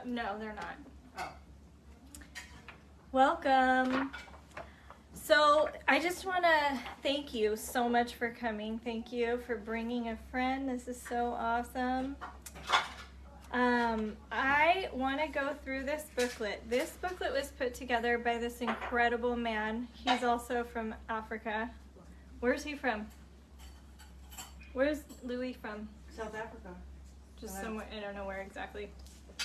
No, they're not. Oh. Welcome. So I just want to thank you so much for coming. Thank you for bringing a friend. This is so awesome. I want to go through this booklet. This booklet was put together by this incredible man. He's also from Africa. Where's he from? Where's Louis from? South Africa. Just somewhere, I don't know where exactly.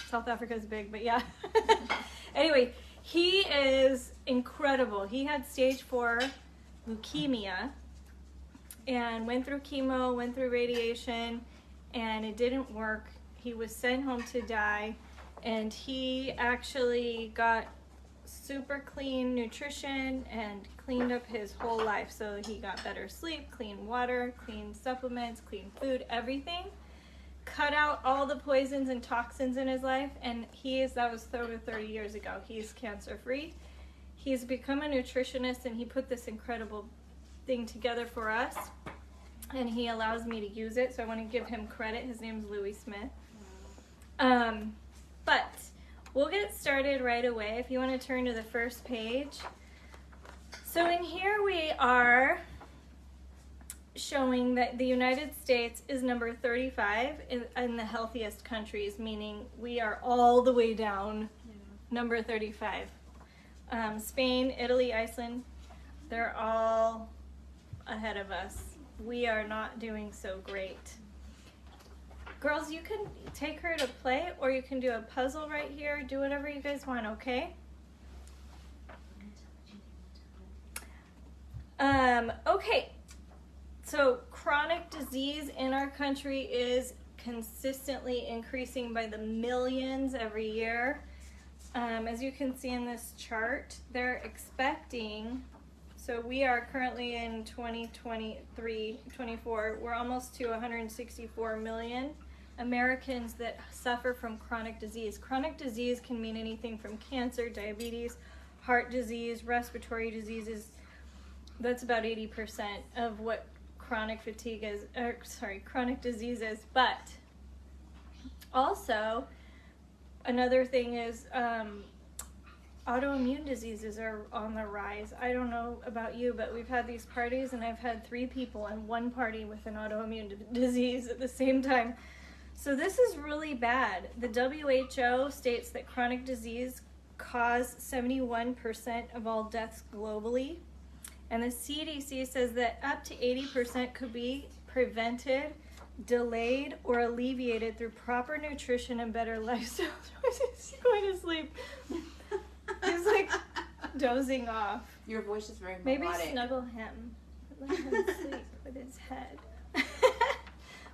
South Africa is big, but yeah. Anyway, he is incredible. He had stage 4 leukemia and went through chemo, went through radiation, and it didn't work. He was sent home to die, and he actually got super clean nutrition and cleaned up his whole life. So he got better sleep, clean water, clean supplements, clean food, everything. Cut out all the poisons and toxins in his life, and that was over 30 years ago. He's cancer free. He's become a nutritionist, and he put this incredible thing together for us, and he allows me to use it, so I want to give him credit. His name's Louis Smith. But we'll get started right away. If you want to turn to the first page. So in here we are showing that the United States is number 35 in the healthiest countries, meaning we are all the way down, number 35. Spain, Italy, Iceland, they're all ahead of us. We are not doing so great. Girls, you can take her to play, or you can do a puzzle right here. Do whatever you guys want, okay? Okay. So chronic disease in our country is consistently increasing by the millions every year. As you can see in this chart, they're expecting, so we are currently in 2023-24, we're almost to 164 million Americans that suffer from chronic disease. Chronic disease can mean anything from cancer, diabetes, heart disease, respiratory diseases. That's about 80% of what chronic disease is. But also another thing is autoimmune diseases are on the rise. I don't know about you, but we've had these parties, and I've had 3 people in one party with an autoimmune disease at the same time. So this is really bad. The WHO states that chronic disease causes 71% of all deaths globally. And the CDC says that up to 80% could be prevented, delayed, or alleviated through proper nutrition and better lifestyle choices. He's going to sleep. He's like dozing off. Your voice is very Maybe melodic. snuggle him. Let him sleep with his head.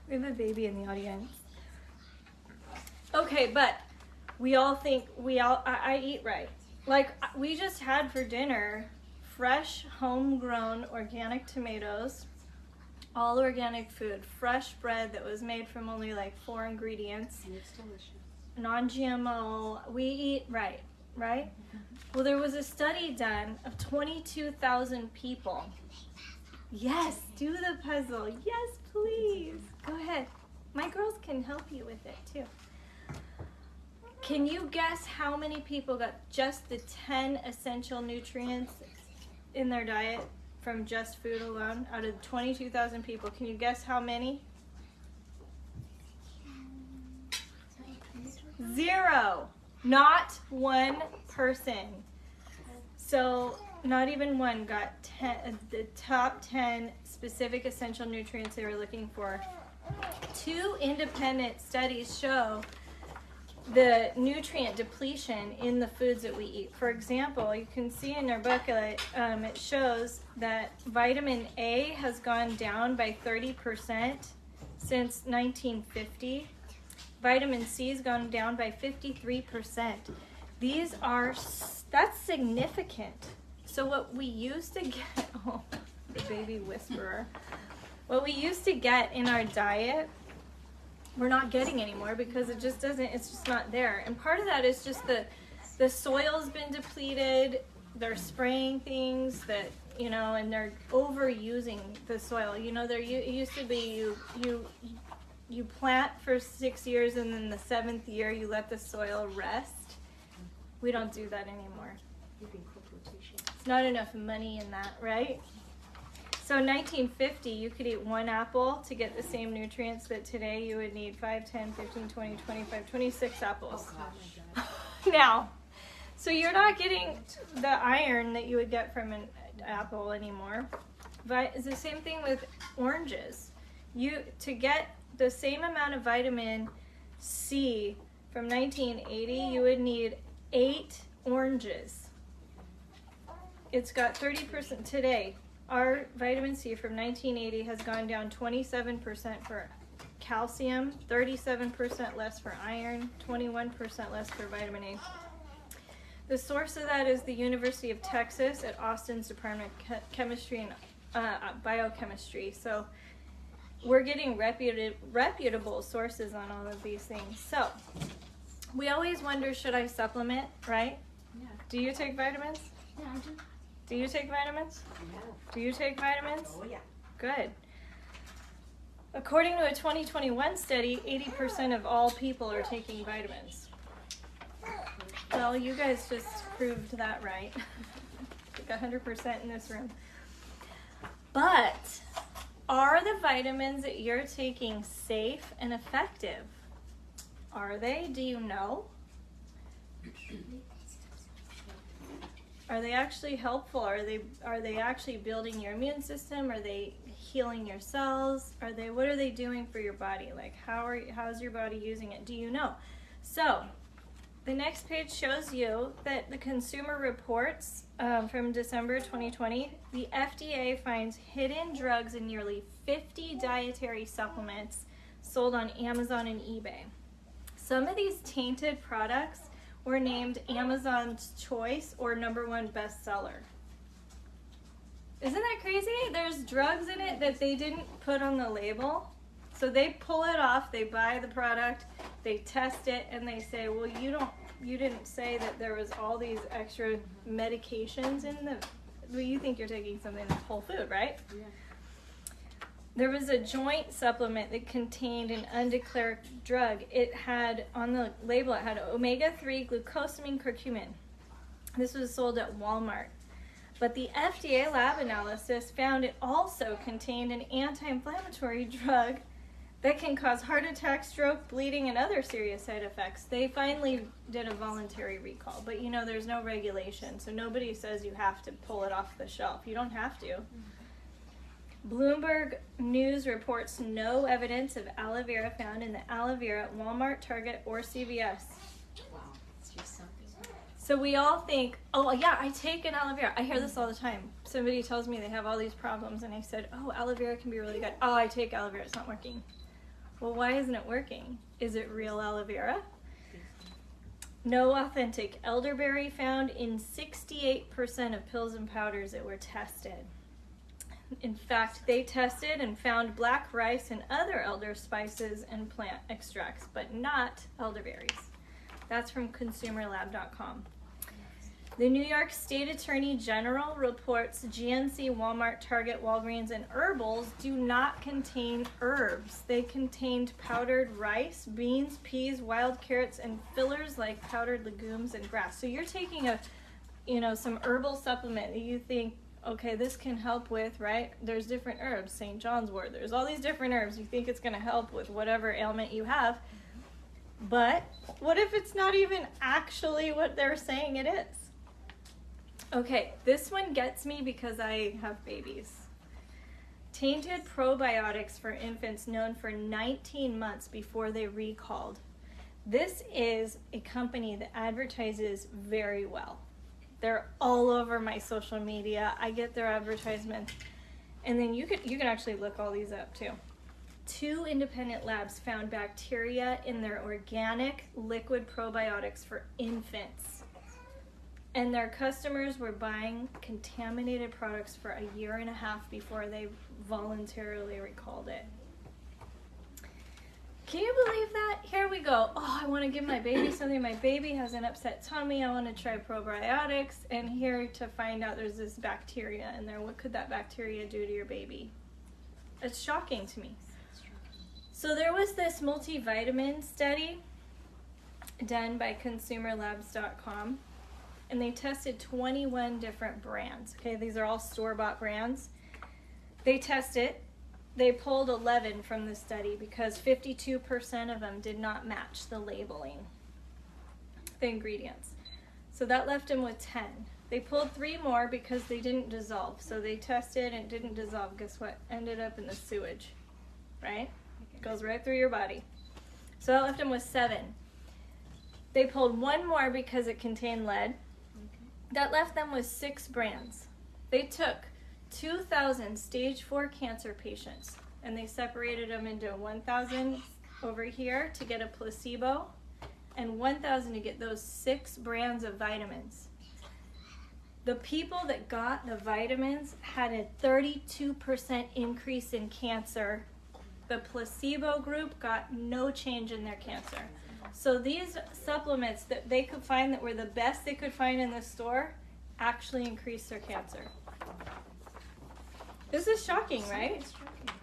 We have a baby in the audience. Okay, but we all think I eat right. Like, we just had for dinner fresh, homegrown, organic tomatoes, all organic food, fresh bread that was made from only like 4 ingredients. And it's delicious. Non-GMO. We eat right? Well, there was a study done of 22,000 people. Yes, do the puzzle. Yes, please. Go ahead. My girls can help you with it too. Can you guess how many people got just the 10 essential nutrients in their diet from just food alone? Out of 22,000 people, can you guess how many? 0. Not one person. So not even one got the top 10 specific essential nutrients they were looking for. 2 independent studies show the nutrient depletion in the foods that we eat. For example, you can see in our booklet, it shows that vitamin A has gone down by 30% since 1950. Vitamin C has gone down by 53%. That's significant. So what we used to get, oh, the baby whisperer. What we used to get in our diet, we're not getting anymore because it's just not there. And part of that is just the soil's been depleted. They're spraying things that, and they're overusing the soil. It used to be you plant for 6 years and then the 7th year you let the soil rest. We don't do that anymore. It's not enough money in that, right? So in 1950, you could eat 1 apple to get the same nutrients that today you would need 5, 10, 15, 20, 25, 26 apples. Oh, Now, so you're not getting the iron that you would get from an apple anymore. But it's the same thing with oranges. To get the same amount of vitamin C from 1980, you would need 8 oranges. It's got 30% today. Our vitamin C from 1980 has gone down 27% for calcium, 37% less for iron, 21% less for vitamin A. The source of that is the University of Texas at Austin's Department of Chemistry and Biochemistry. So we're getting reputable sources on all of these things. So we always wonder, should I supplement, right? Yeah. Do you take vitamins? Yeah, I do. Do you take vitamins? No. Do you take vitamins? Oh, yeah. Good. According to a 2021 study, 80% of all people are taking vitamins. Well, you guys just proved that right. Like 100% in this room. But are the vitamins that you're taking safe and effective? Are they? Do you know? Are they actually helpful? Are they actually building your immune system? Are they healing your cells? What are they doing for your body? Like how's your body using it? Do you know? So the next page shows you that the Consumer Reports from December 2020, the FDA finds hidden drugs in nearly 50 dietary supplements sold on Amazon and eBay. Some of these tainted products were named Amazon's Choice or #1 bestseller. Isn't that crazy? There's drugs in it that they didn't put on the label. So they pull it off, they buy the product, they test it, and they say, well, you didn't say that there was all these extra medications in the, well, you think you're taking something that's whole food, right? Yeah. There was a joint supplement that contained an undeclared drug. It had, on the label, it had omega-3 glucosamine curcumin. This was sold at Walmart. But the FDA lab analysis found it also contained an anti-inflammatory drug that can cause heart attack, stroke, bleeding, and other serious side effects. They finally did a voluntary recall, but you know there's no regulation, so nobody says you have to pull it off the shelf. You don't have to. Bloomberg News reports no evidence of aloe vera found in the aloe vera at Walmart, Target, or CVS. Wow. It's just something. So we all think, oh yeah, I take an aloe vera. I hear this all the time. Somebody tells me they have all these problems and I said, oh, aloe vera can be really good. Oh, I take aloe vera, it's not working. Well, why isn't it working? Is it real aloe vera? No authentic elderberry found in 68% of pills and powders that were tested. In fact, they tested and found black rice and other elder spices and plant extracts, but not elderberries. That's from consumerlab.com. The New York State Attorney General reports GNC, Walmart, Target, Walgreens, and Herbals do not contain herbs. They contained powdered rice, beans, peas, wild carrots, and fillers like powdered legumes and grass. So you're taking some herbal supplement that you think, okay, this can help with, right? There's different herbs, St. John's wort. There's all these different herbs. You think it's going to help with whatever ailment you have. But what if it's not even actually what they're saying it is? Okay, this one gets me because I have babies. Tainted probiotics for infants known for 19 months before they recalled. This is a company that advertises very well. They're all over my social media. I get their advertisements. And then you can actually look all these up too. 2 independent labs found bacteria in their organic liquid probiotics for infants. And their customers were buying contaminated products for a year and a half before they voluntarily recalled it. Can you believe that? Here we go. Oh, I want to give my baby something. My baby has an upset tummy. I want to try probiotics. And here to find out there's this bacteria in there. What could that bacteria do to your baby? It's shocking to me. So there was this multivitamin study done by consumerlabs.com, and they tested 21 different brands. Okay, these are all store-bought brands. They tested, they pulled 11 from the study because 52% of them did not match the labeling, the ingredients. So that left them with 10. They pulled 3 more because they didn't dissolve. So they tested and it didn't dissolve. Guess what? Ended up in the sewage, right? It goes right through your body. So that left them with 7. They pulled 1 more because it contained lead. That left them with 6 brands. They took 2,000 stage 4 cancer patients and they separated them into 1,000 over here to get a placebo and 1,000 to get those 6 brands of vitamins. The people that got the vitamins had a 32% increase in cancer. The placebo group got no change in their cancer. So these supplements that they could find that were the best they could find in the store actually increased their cancer. This is shocking, right?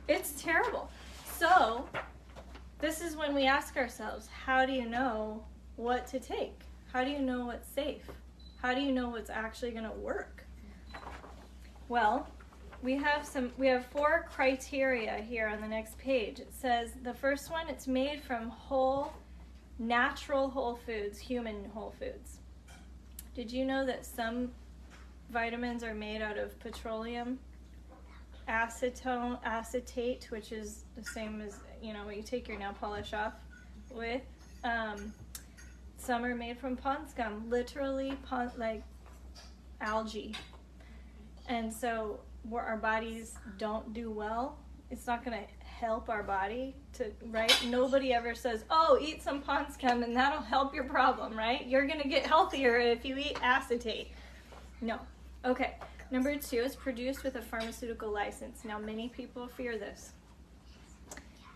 It's terrible. So this is when we ask ourselves, how do you know what to take? How do you know what's safe? How do you know what's actually going to work? Well, we have 4 criteria here on the next page. It says the first one, it's made from natural whole foods, human whole foods. Did you know that some vitamins are made out of petroleum acetate, which is the same as, what you take your nail polish off with? Some are made from pond scum, literally like algae. And so where our bodies don't do well, it's not going to help our body to, right? Nobody ever says, oh, eat some pond scum and that'll help your problem, right? You're going to get healthier if you eat acetate. No. Okay. Number 2 is produced with a pharmaceutical license. Now, many people fear this.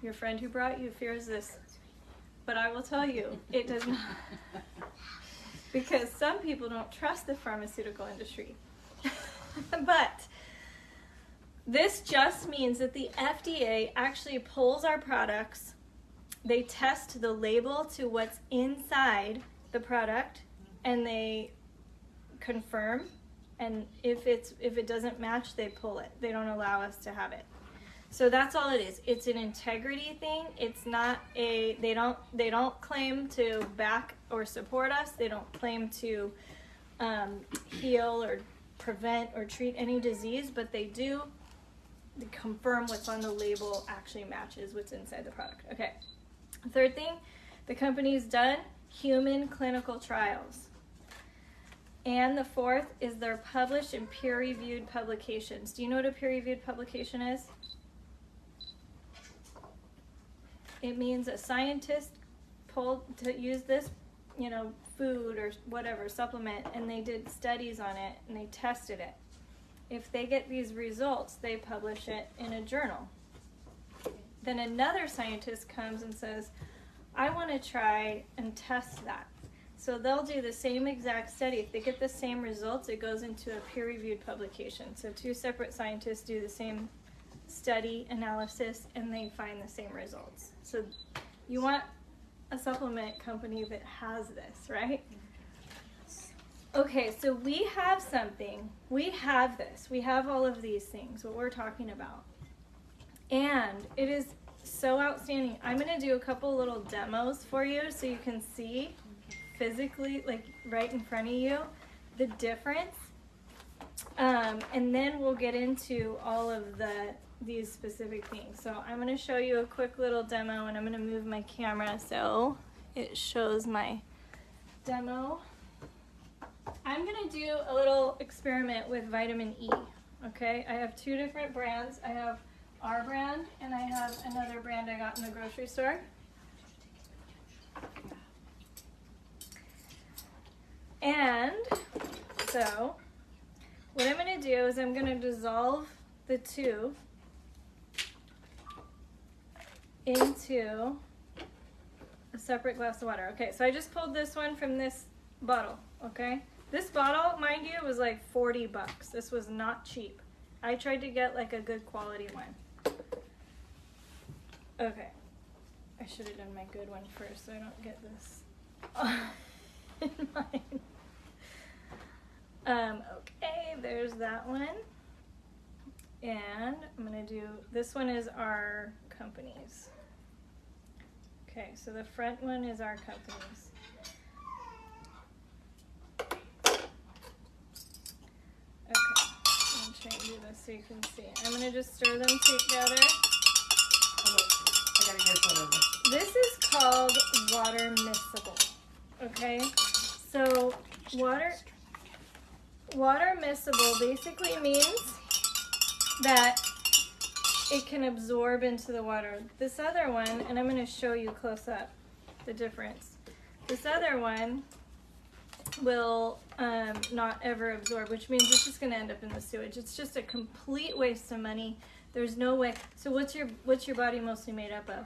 Your friend who brought you fears this. But I will tell you, it does not. Because some people don't trust the pharmaceutical industry. But this just means that the FDA actually pulls our products, they test the label to what's inside the product, and they confirm, and if it doesn't match, they pull it. They don't allow us to have it. So that's all it is. It's an integrity thing. It's not they don't claim to back or support us. They don't claim to heal or prevent or treat any disease, but they do confirm what's on the label actually matches what's inside the product. Okay. Third thing, the company's done human clinical trials. And the 4th is they're published in peer-reviewed publications. Do you know what a peer-reviewed publication is? It means a scientist pulled to use this, food or whatever, supplement, and they did studies on it and they tested it. If they get these results, they publish it in a journal. Then another scientist comes and says, I want to try and test that. So they'll do the same exact study. If they get the same results, it goes into a peer-reviewed publication. So 2 separate scientists do the same study analysis and they find the same results. So you want a supplement company that has this, right? Okay, so we have something. We have this. We have all of these things, what we're talking about. And it is so outstanding. I'm going to do a couple little demos for you so you can see physically, like right in front of you, the difference. And then we'll get into all of these specific things. So I'm going to show you a quick little demo, and I'm going to move my camera so it shows my demo. I'm going to do a little experiment with vitamin E. Okay, I have 2 different brands. I have our brand and I have another brand I got in the grocery store. And so what I'm going to do is I'm going to dissolve the 2 into a separate glass of water. Okay, so I just pulled this one from this bottle, okay? This bottle, mind you, was like 40 bucks. This was not cheap. I tried to get like a good quality one. Okay, I should have done my good one first so I don't get this in mine. Okay, there's that one. And I'm gonna do, this one is our companies. Okay, so the front one is our companies. Okay, I'm gonna try and do this so you can see. I'm gonna just stir them together. I gotta get a photo of this. This is called water miscible. Okay, so water miscible basically means that it can absorb into the water. This other one, and I'm going to show you close up the difference. This other one will not ever absorb, which means it's just going to end up in the sewage. It's just a complete waste of money. There's no way. So what's your body mostly made up of?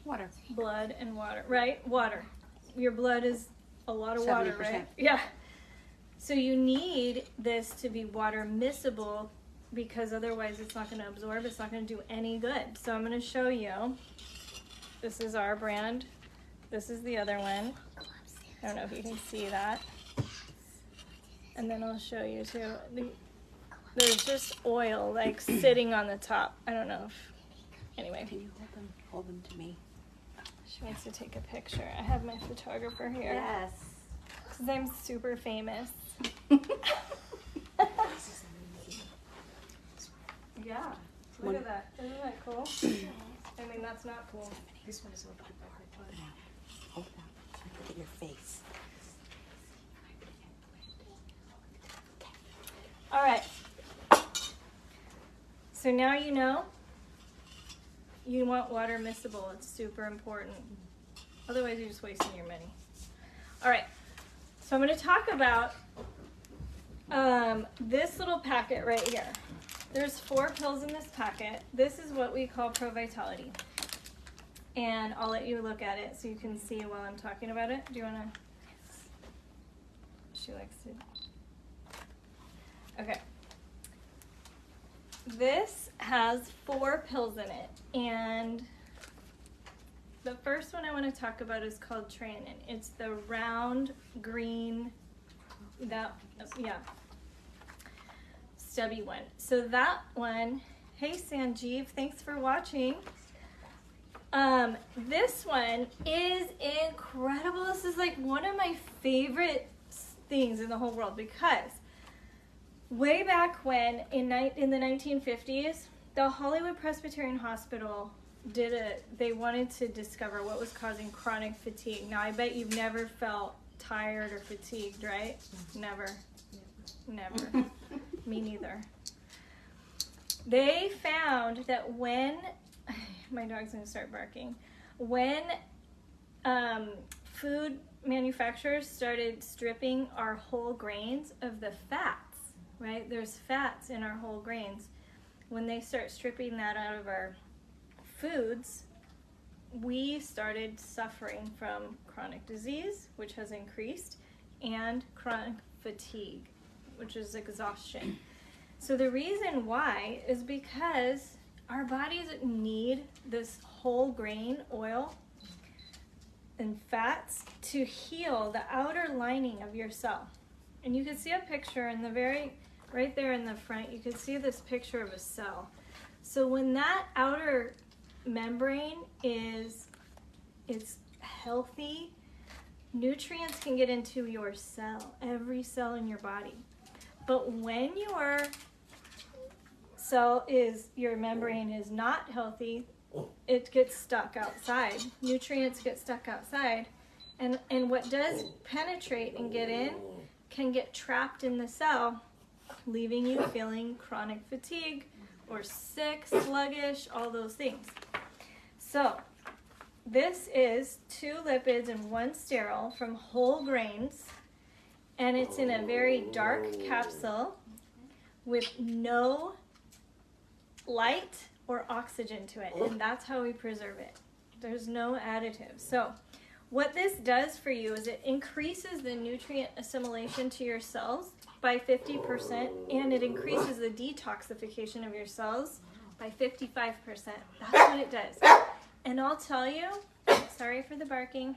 Water. Blood and water, right? Water. Your blood is a lot of water, 70%. right? Yeah. So you need this to be water miscible because otherwise it's not going to absorb. It's not going to do any good. So I'm going to show you. This is our brand. This is the other one. I don't know if you can see that. And then I'll show you too. There's just oil like sitting on the top. I don't know if, anyway. Can you hold them to me? She wants to take a picture. I have my photographer here. Yes. Because I'm super famous. Yeah. Look at that. Isn't that cool? I mean, that's not cool. This one is a little bit hard. Hold that. Look at your face. All right. So now you know you want water miscible. It's super important. Otherwise, you're just wasting your money. All right. So I'm going to talk about this little packet right here. There's 4 pills in this packet. This is what we call Pro Vitality. And I'll let you look at it so you can see while I'm talking about it. Do you want to? She likes to. Okay. This has 4 pills in it. And the first one I want to talk about is called Treonin. It's the round green, stubby one. So that one, hey Sanjeev, thanks for watching. This one is incredible. This is like one of my favorite things in the whole world because way back when in the 1950s, the Hollywood Presbyterian Hospital they wanted to discover what was causing chronic fatigue. Now I bet you've never felt tired or fatigued, right? Never. Me neither. They found that when my dog's gonna start barking, when food manufacturers started stripping our whole grains of the fats, right? There's fats in our whole grains. When they start stripping that out of our foods, we started suffering from chronic disease, which has increased, and chronic fatigue, which is exhaustion. So the reason why is because our bodies need this whole grain oil and fats to heal the outer lining of your cell. And you can see a picture in the right there in the front, you can see this picture of a cell. So when that outer membrane it's healthy, nutrients can get into your cell, every cell in your body. But when your membrane is not healthy, it gets stuck outside. Nutrients get stuck outside, and what does penetrate and get in can get trapped in the cell, leaving you feeling chronic fatigue or sick, sluggish, all those things. So this is 2 lipids and 1 sterol from whole grains, and it's in a very dark capsule with no light or oxygen to it, and that's how we preserve it. There's no additives. So what this does for you is it increases the nutrient assimilation to your cells by 50%, and it increases the detoxification of your cells by 55%. That's what it does. And I'll tell you, sorry for the barking.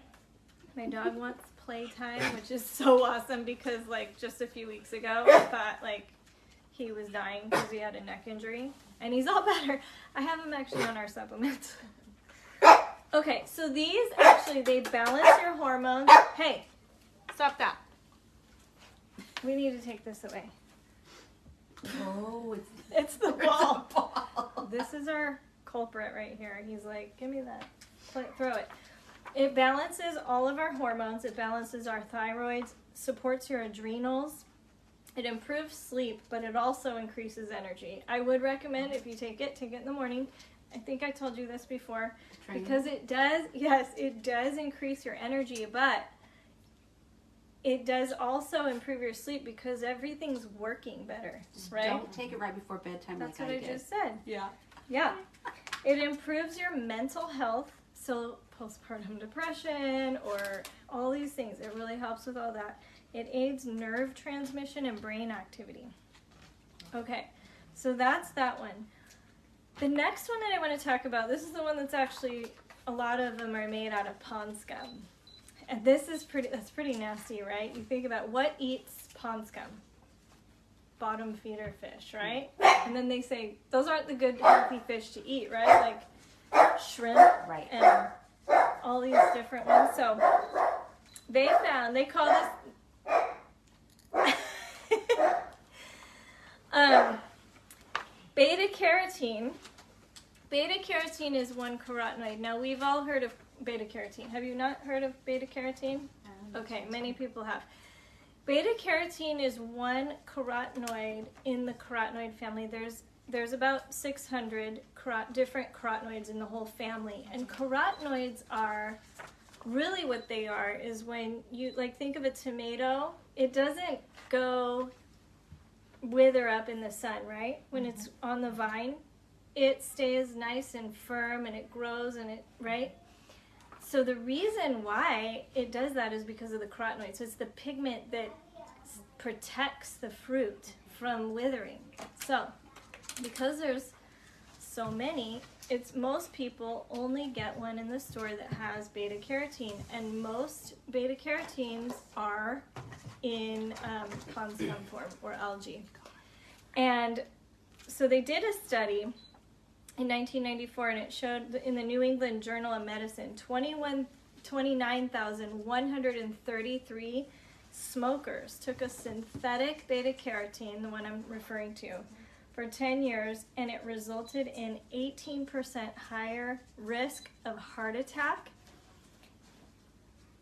My dog wants playtime, which is so awesome because like just a few weeks ago, I thought like he was dying because he had a neck injury, and he's all better. I have him actually on our supplements. Okay, so these actually, they balance your hormones. Hey, stop that. We need to take this away. Oh, It's the ball. This is our culprit right here. He's like, give me that. Throw it. It balances all of our hormones. It balances our thyroids, supports your adrenals. It improves sleep, but it also increases energy. I would recommend if you take it in the morning. I think I told you this before. Because it does, yes, it does increase your energy, but it does also improve your sleep because everything's working better, right? Don't take it right before bedtime. That's like what I did. just said. yeah. Yeah. It improves your mental health, so postpartum depression or all these things. It really helps with all that. It aids nerve transmission and brain activity. Okay, so that's that one. The next one that I want to talk about, this is the one that's actually, a lot of them are made out of pond scum. And this is that's pretty nasty, right? You think about what eats pond scum? Bottom feeder fish, right? And then they say, those aren't the good healthy fish to eat, right? Like shrimp Right. and all these different ones. So they call this beta carotene. Beta carotene is one carotenoid. Now we've all heard of beta carotene. Have you not heard of beta carotene? Okay, many people have. Beta carotene is one carotenoid in the carotenoid family. There's about 600 different carotenoids in the whole family. And carotenoids are really what they are is when you like think of a tomato, it doesn't go wither up in the sun, right? When it's on the vine, it stays nice and firm and it grows and it, right? So the reason why it does that is because of the carotenoids. So it's the pigment that protects the fruit from withering. So because there's so many, most people only get one in the store that has beta carotene, and most beta carotenes are in pond scum form or algae. And so they did a study in 1994, and it showed in the New England Journal of Medicine, 29,133 smokers took a synthetic beta carotene, the one I'm referring to, for 10 years, and it resulted in 18% higher risk of heart attack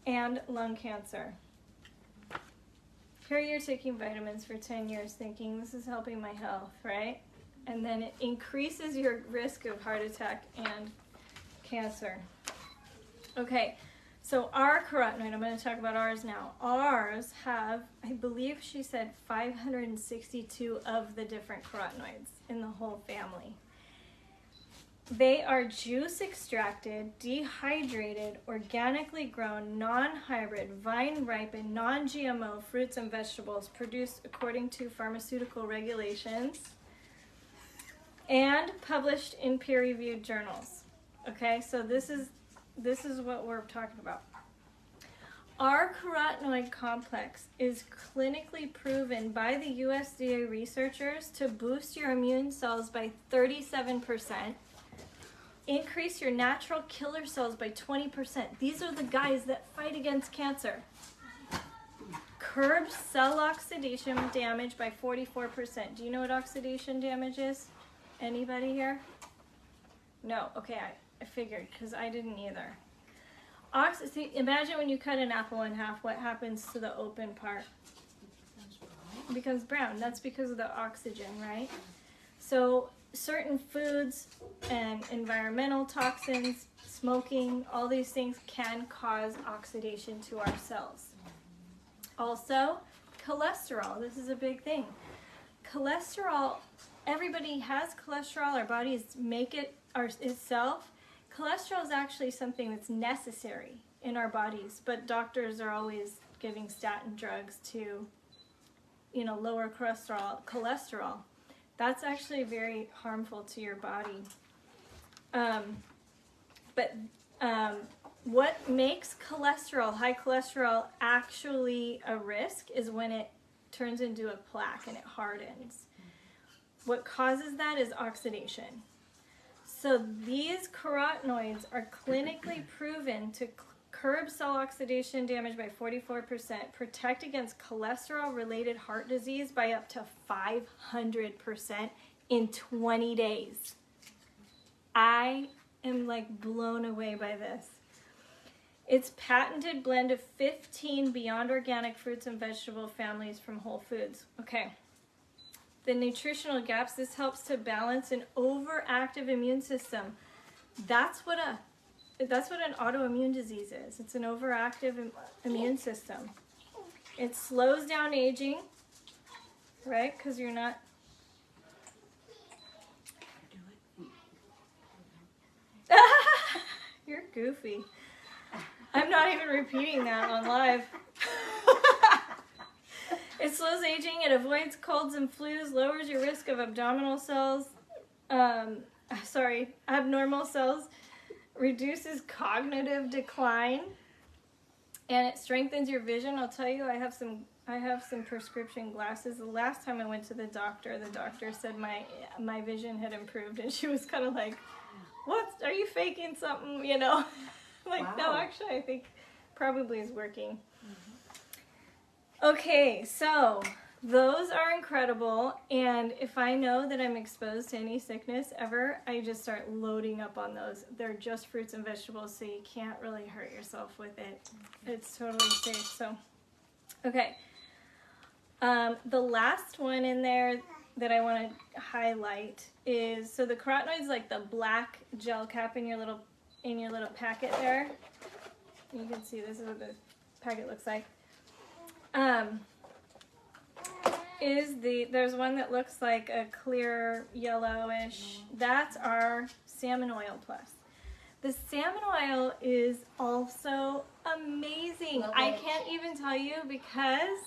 and lung cancer. Here you're taking vitamins for 10 years thinking this is helping my health, right? And then it increases your risk of heart attack and cancer. Okay, so our carotenoid, I'm going to talk about ours now. Ours have, I believe she said 562 of the different carotenoids in the whole family. They are juice extracted, dehydrated, organically grown, non-hybrid, vine-ripened, non-GMO fruits and vegetables produced according to pharmaceutical regulations and published in peer-reviewed journals. Okay, so this is what we're talking about. Our carotenoid complex is clinically proven by the USDA researchers to boost your immune cells by 37%, increase your natural killer cells by 20%. These are the guys that fight against cancer. Curbs cell oxidation damage by 44%. Do you know what oxidation damage is? Anybody here? No. Okay, I figured because I didn't either. See, imagine when you cut an apple in half, what happens to the open part? It becomes brown. That's because of the oxygen, right? So certain foods and environmental toxins, smoking, all these things can cause oxidation to our cells. Also, cholesterol. This is a big thing. Cholesterol, everybody has cholesterol. Our bodies make it itself. Cholesterol is actually something that's necessary in our bodies, but doctors are always giving statin drugs to, lower cholesterol. That's actually very harmful to your body. But but what makes cholesterol, high cholesterol, actually a risk is when it turns into a plaque and it hardens. What causes that is oxidation. So these carotenoids are clinically proven to curb cell oxidation damage by 44%, protect against cholesterol-related heart disease by up to 500% in 20 days. I am like blown away by this. It's patented blend of 15 beyond organic fruits and vegetable families from Whole Foods. Okay. The nutritional gaps, this helps to balance an overactive immune system. That's what an autoimmune disease is. It's an overactive immune system. It slows down aging, right? Because you're not... You're goofy. I'm not even repeating that on live. It slows aging, it avoids colds and flus, lowers your risk of abnormal cells, reduces cognitive decline, and it strengthens your vision. I'll tell you, I have some prescription glasses. The last time I went to the doctor said my vision had improved, and she was kind of like, "What? Are you faking something?" You know, like, wow. No, actually, I think probably is working. Okay, so those are incredible, and if I know that I'm exposed to any sickness ever, I just start loading up on those. They're just fruits and vegetables, so you can't really hurt yourself with it. It's totally safe. So, okay. The last one in there that I want to highlight is, so the carotenoids, like the black gel cap in your little packet there. You can see this is what the packet looks like. There's one that looks like a clear yellowish. That's our salmon oil plus. The salmon oil is also amazing. I can't even tell you because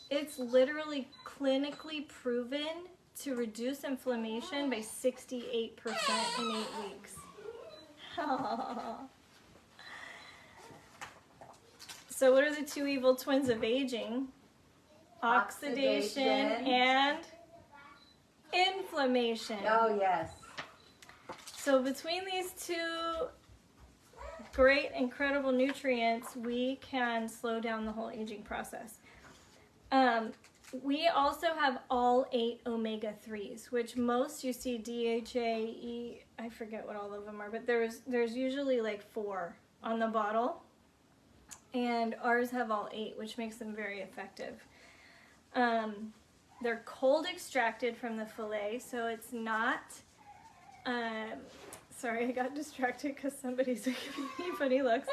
it's literally clinically proven to reduce inflammation by 68% in 8 weeks. So what are the two evil twins of aging? Oxidation and inflammation. Oh, yes. So between these two great, incredible nutrients, we can slow down the whole aging process. We also have all 8 omega-3s, which most you see DHA, E, I forget what all of them are, but there's usually like 4 on the bottle. And ours have all 8, which makes them very effective. They're cold extracted from the fillet, so it's not, sorry, I got distracted because somebody's giving me funny looks.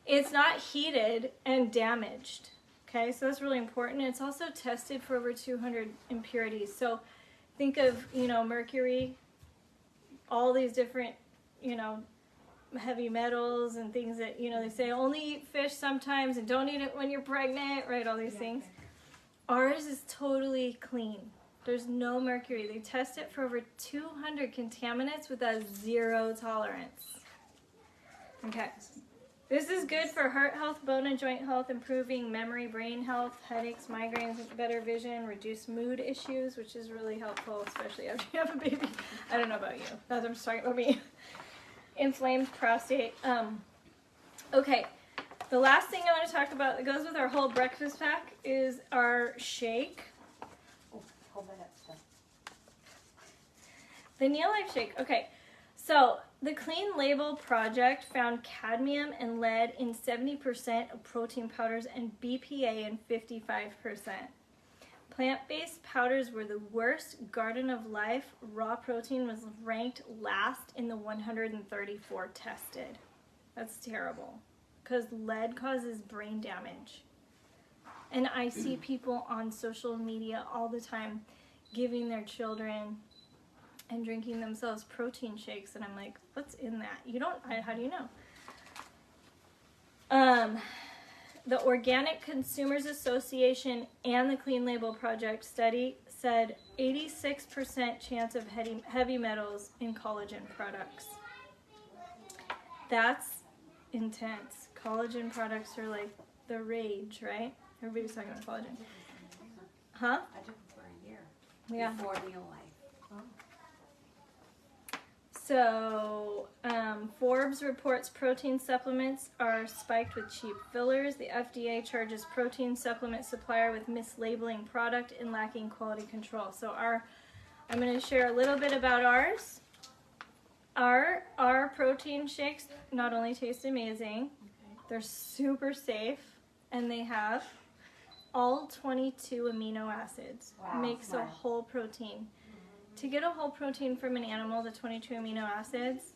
It's not heated and damaged, okay? So that's really important. It's also tested for over 200 impurities. So think of, mercury, all these different, heavy metals and things that, they say only eat fish sometimes and don't eat it when you're pregnant, right? All these things. Ours is totally clean. There's no mercury. They test it for over 200 contaminants with a 0 tolerance. Okay. This is good for heart health, bone and joint health, improving memory, brain health, headaches, migraines, better vision, reduce mood issues, which is really helpful, especially after you have a baby. I don't know about you. I'm just talking about me. Inflamed prostate. Okay, the last thing I want to talk about that goes with our whole breakfast pack is our shake. Oh, hold that up, stuff. The Neolife shake. Okay, so the Clean Label Project found cadmium and lead in 70% of protein powders and BPA in 55%. Plant-based powders were the worst. Garden of Life raw protein was ranked last in the 134 tested. That's terrible because lead causes brain damage. And I see people on social media all the time giving their children and drinking themselves protein shakes, and I'm like, what's in that? How do you know? The Organic Consumers Association and the Clean Label Project study said 86% chance of heavy metals in collagen products. That's intense. Collagen products are like the rage, right? Everybody's talking about collagen. Huh? I took it for a year. Yeah. Before Neolife. So, Forbes reports protein supplements are spiked with cheap fillers. The FDA charges protein supplement supplier with mislabeling product and lacking quality control. So I'm going to share a little bit about ours. Our protein shakes not only taste amazing, they're super safe, and they have all 22 amino acids. Wow, Makes a smart. whole protein. To get a whole protein from an animal, the 22 amino acids,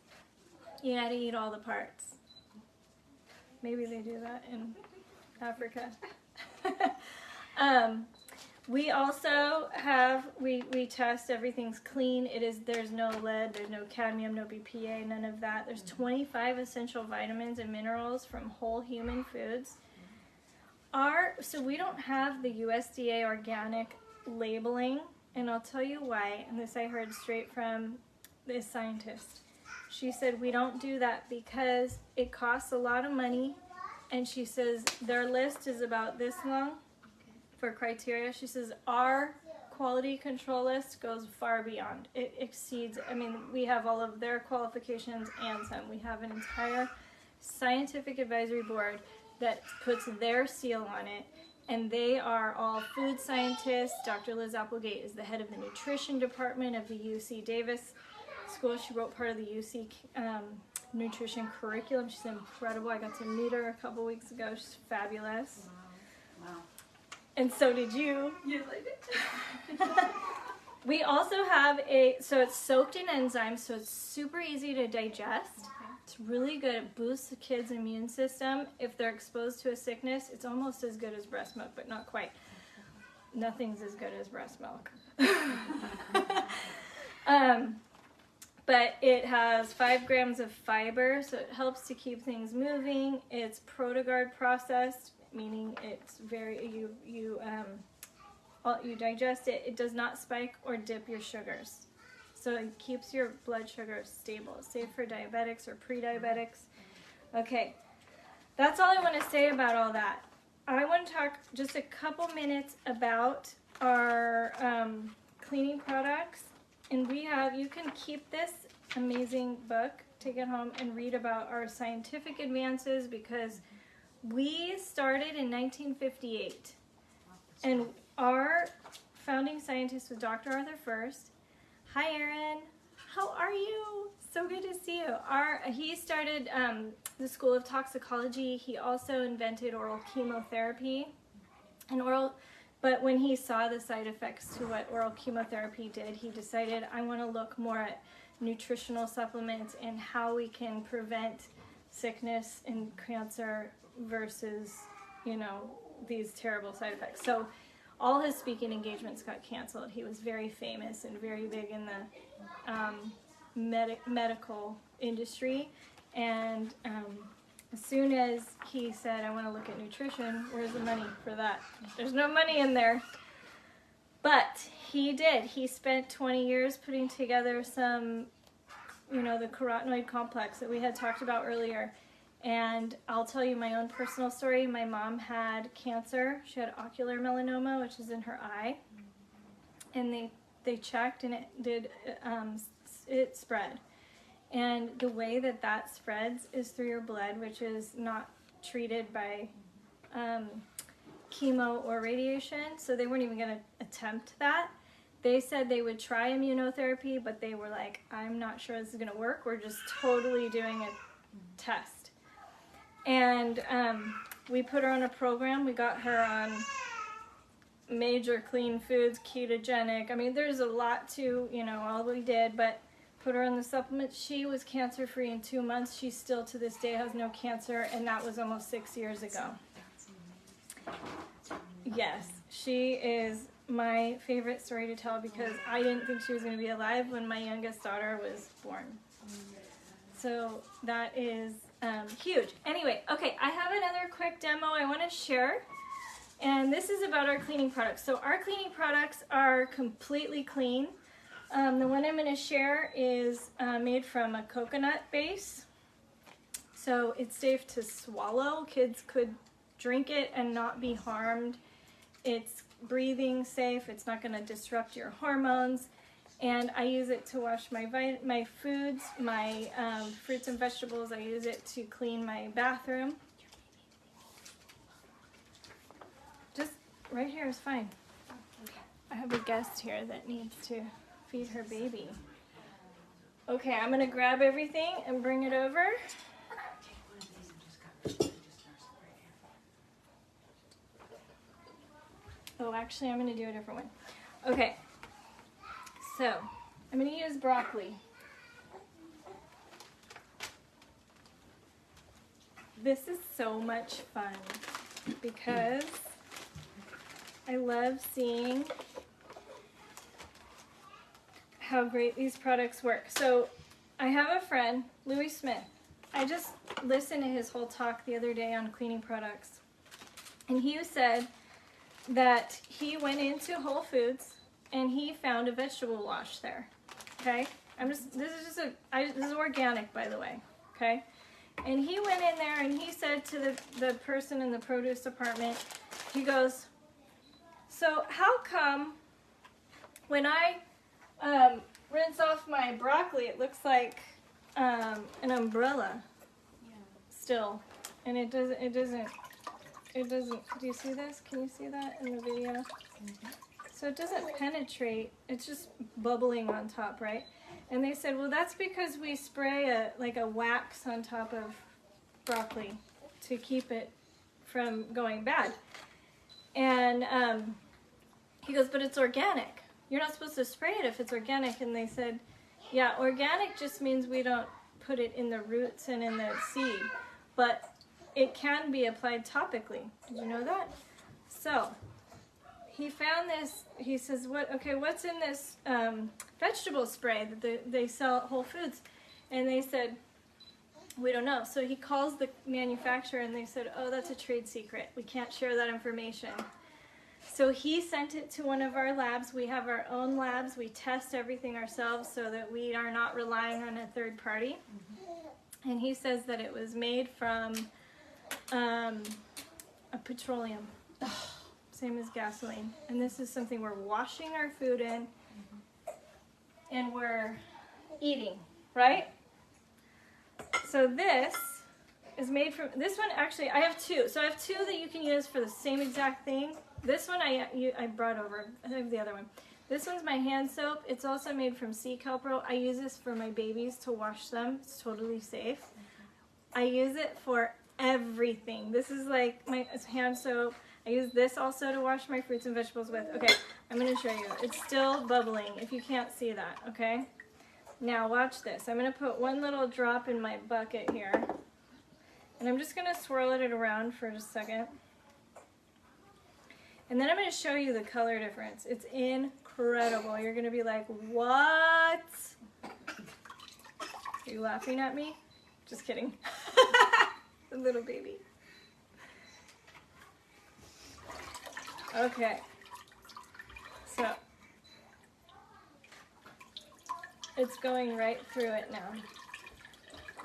you gotta eat all the parts. Maybe they do that in Africa. We also have, we test everything's clean. There's no lead, there's no cadmium, no BPA, none of that. There's 25 essential vitamins and minerals from whole human foods. So we don't have the USDA organic labeling, and I'll tell you why, and this I heard straight from this scientist. She said we don't do that because it costs a lot of money, and she says their list is about this long for criteria. She says our quality control list goes far beyond. It exceeds, I mean, we have all of their qualifications and some. We have an entire scientific advisory board that puts their seal on it, and they are all food scientists. Dr. Liz Applegate is the head of the nutrition department of the UC Davis School. She wrote part of the UC nutrition curriculum. She's incredible. I got to meet her a couple weeks ago. She's fabulous. Wow. And so did you. Yes, I did. We also have so it's soaked in enzymes, so it's super easy to digest. It's really good. It boosts the kid's immune system. If they're exposed to a sickness, it's almost as good as breast milk, but not quite. Nothing's as good as breast milk. But it has 5 grams of fiber, so it helps to keep things moving. It's ProtoGuard processed, meaning it's you digest it. It does not spike or dip your sugars. So it keeps your blood sugar stable. It's safe for diabetics or pre-diabetics. Okay, that's all I want to say about all that. I want to talk just a couple minutes about our cleaning products. And you can keep this amazing book, take it home and read about our scientific advances, because we started in 1958. And our founding scientist was Dr. Arthur First. Hi, Aaron. How are you? So good to see you. He started the School of Toxicology. He also invented oral chemotherapy. But when he saw the side effects to what oral chemotherapy did, he decided, I want to look more at nutritional supplements and how we can prevent sickness and cancer versus, these terrible side effects. So all his speaking engagements got canceled. He was very famous and very big in the medical industry. And as soon as he said, I want to look at nutrition, where's the money for that? There's no money in there. But he did. He spent 20 years putting together some, the carotenoid complex that we had talked about earlier. And I'll tell you my own personal story. My mom had cancer. She had ocular melanoma, which is in her eye. And they checked, and it spread. And the way that spreads is through your blood, which is not treated by chemo or radiation. So they weren't even going to attempt that. They said they would try immunotherapy, but they were like, I'm not sure this is going to work. We're just totally doing a test. And we put her on a program. We got her on major clean foods, ketogenic. I mean, there's a lot to, all we did, but put her on the supplements. She was cancer-free in 2 months. She still, to this day, has no cancer, and that was almost 6 years ago. Yes, she is my favorite story to tell, because I didn't think she was going to be alive when my youngest daughter was born. So that is huge. Anyway, okay, I have another quick demo I want to share, and this is about our cleaning products. So our cleaning products are completely clean. The one I'm going to share is made from a coconut base. so it's safe to swallow. Kids could drink it and not be harmed. It's breathing safe. It's not going to disrupt your hormones. And I use it to wash my foods, my fruits and vegetables. I use it to clean my bathroom. Just right here is fine. I have a guest here that needs to feed her baby. Okay, I'm gonna grab everything and bring it over. Oh, actually, I'm gonna do a different one. Okay, so I'm gonna use broccoli. This is so much fun because I love seeing how great these products work. So I have a friend, Louis Smith. I just listened to his whole talk the other day on cleaning products. And he said that he went into Whole Foods and he found a vegetable wash there. Okay? This is organic, by the way. Okay? And he went in there and he said to the person in the produce department, he goes, so how come when I rinse off my broccoli, it looks like an umbrella still, and it doesn't, do you see this? Can you see that in the video? Mm-hmm. So it doesn't penetrate, it's just bubbling on top, right? And they said, well, that's because we spray a wax on top of broccoli to keep it from going bad. And he goes, but it's organic. You're not supposed to spray it if it's organic. And they said, yeah, organic just means we don't put it in the roots and in the seed, but it can be applied topically. Did you know that? So he found this. He says, what's in this vegetable spray that they sell at Whole Foods? And they said, we don't know. So he calls the manufacturer and they said, oh, that's a trade secret. We can't share that information. So he sent it to one of our labs. We have our own labs. We test everything ourselves so that we are not relying on a third party. Mm-hmm. And he says that it was made from a petroleum, same as gasoline. And this is something we're washing our food in and we're eating, right? So this is made from, this one actually, I have two. So I have two that you can use for the same exact thing. This one I brought over. I have the other one. This one's my hand soap. It's also made from sea kelp. I use this for my babies to wash them. It's totally safe. I use it for everything. This is like my hand soap. I use this also to wash my fruits and vegetables with. Okay, I'm going to show you. It's still bubbling if you can't see that, okay? Now watch this. I'm going to put one little drop in my bucket here. And I'm just going to swirl it around for just a second. And then I'm going to show you the color difference. It's incredible. You're going to be like, what? Are you laughing at me? Just kidding. The little baby. Okay. So, it's going right through it now.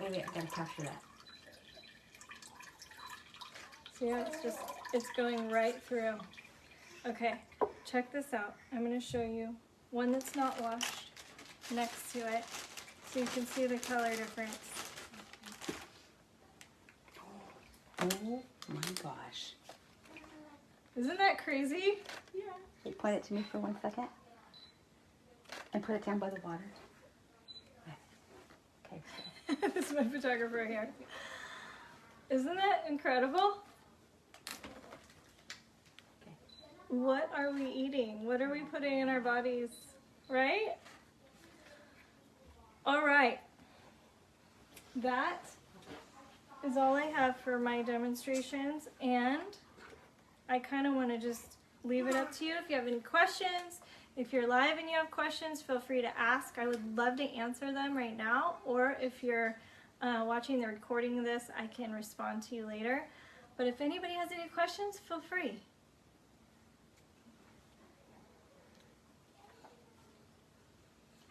Maybe I gotta capture that. See how it's going right through. Okay, check this out. I'm going to show you one that's not washed next to it so you can see the color difference. Oh my gosh. Isn't that crazy? Yeah. Can you point it to me for 1 second? And put it down by the water. Okay. So. This is my photographer here. Isn't that incredible? What are we eating? What are we putting in our bodies? Right? All right. That is all I have for my demonstrations, and I kind of want to just leave it up to you. If you have any questions, if you're live and you have questions, feel free to ask. I would love to answer them right now, or if you're watching the recording of this, I can respond to you later. But if anybody has any questions, feel free.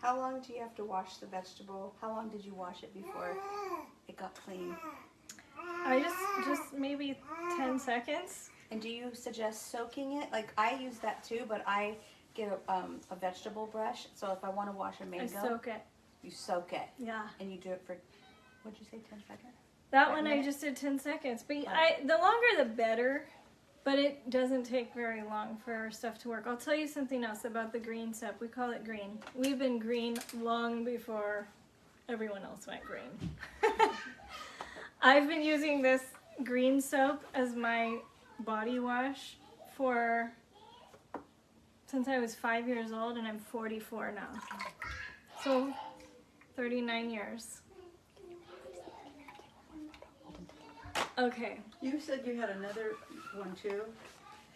How long do you have to wash the vegetable? How long did you wash it before it got clean? I just maybe 10 seconds. And do you suggest soaking it? Like I use that too, but I get a vegetable brush. So if I want to wash a I mango, soak it. you soak it. Yeah. And you do it for, what'd you say, 10 seconds? That 5 one I minutes? just did 10 seconds. But Oh. the longer the better. But it doesn't take very long for our stuff to work. I'll tell you something else about the green soap. We call it green. We've been green long before everyone else went green. I've been using this green soap as my body wash since I was 5 years old, and I'm 44 now. So 39 years. Okay. You said you had another one too?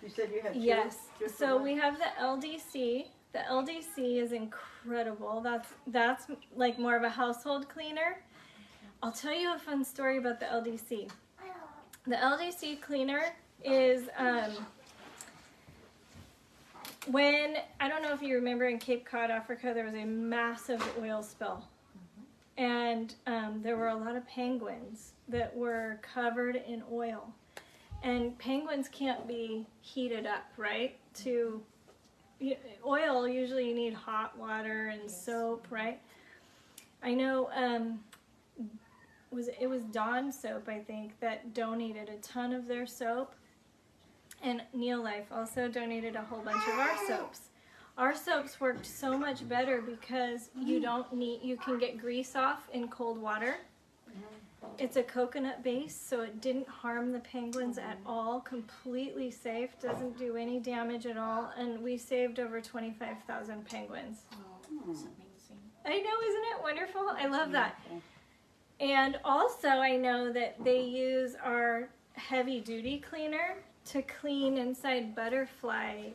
You said you had two? Yes. Just So the we one? have the LDC. The LDC is incredible. That's like more of a household cleaner. I'll tell you a fun story about the LDC. The LDC cleaner is when, I don't know if you remember, in Cape Cod, Africa, there was a massive oil spill. And there were a lot of penguins that were covered in oil. And penguins can't be heated up, right? Oil, usually you need hot water and soap, right? I know it was Dawn Soap, I think, that donated a ton of their soap. And Neil Life also donated a whole bunch of our soaps. Our soaps worked so much better because you can get grease off in cold water. It's a coconut base, so it didn't harm the penguins at all. Completely safe, doesn't do any damage at all, and we saved over 25,000 penguins. Oh, that's amazing. I know, isn't it wonderful? I love that. And also, I know that they use our heavy-duty cleaner to clean inside butterfly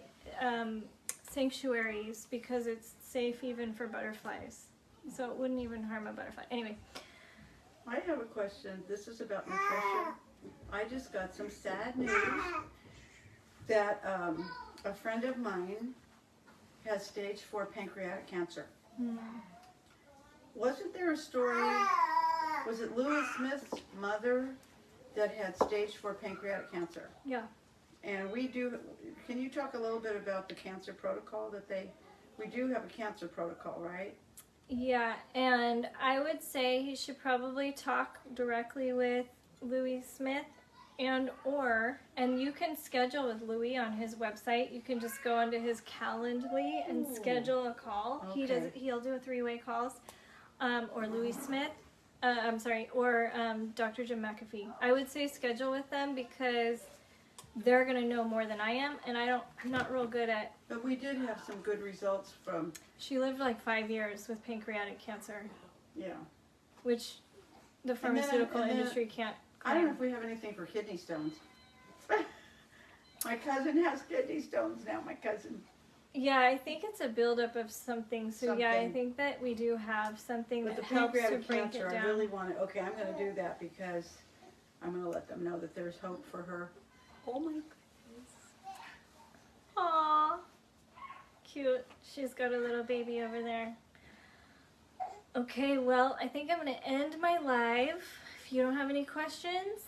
sanctuaries because it's safe even for butterflies. So it wouldn't even harm a butterfly. Anyway. I have a question. This is about nutrition. I just got some sad news that a friend of mine has stage 4 pancreatic cancer. Wasn't there a story, was it Louis Smith's mother that had stage 4 pancreatic cancer? Yeah. And can you talk a little bit about the cancer protocol we do have a cancer protocol, right? Yeah, and I would say he should probably talk directly with Louis Smith and you can schedule with Louis on his website. You can just go onto his Calendly and schedule a call. Okay. He'll do a 3-way calls, or Louis Smith, or Dr. Jim McAfee. I would say schedule with them because they're gonna know more than I am, and I'm not real good at. But we did have some good results from, She lived like 5 years with pancreatic cancer, yeah. which the pharmaceutical and then- industry can't. I don't know if we have anything for kidney stones. My cousin has kidney stones now, my cousin. Yeah, I think it's a buildup of something. So yeah, I Something. think that we do have something But that the helps to pancreatic break cancer, it I down. really want to, okay, I'm going to do that because I'm going to let them know that there's hope for her. Oh my goodness. Aw, cute. She's got a little baby over there. Okay, well, I think I'm going to end my live. If you don't have any questions,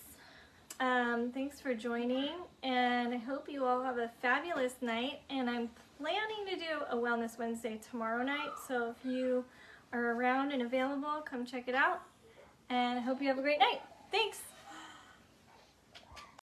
thanks for joining, and I hope you all have a fabulous night. And I'm planning to do a Wellness Wednesday tomorrow night, so if you are around and available, come check it out. And I hope you have a great night. Thanks.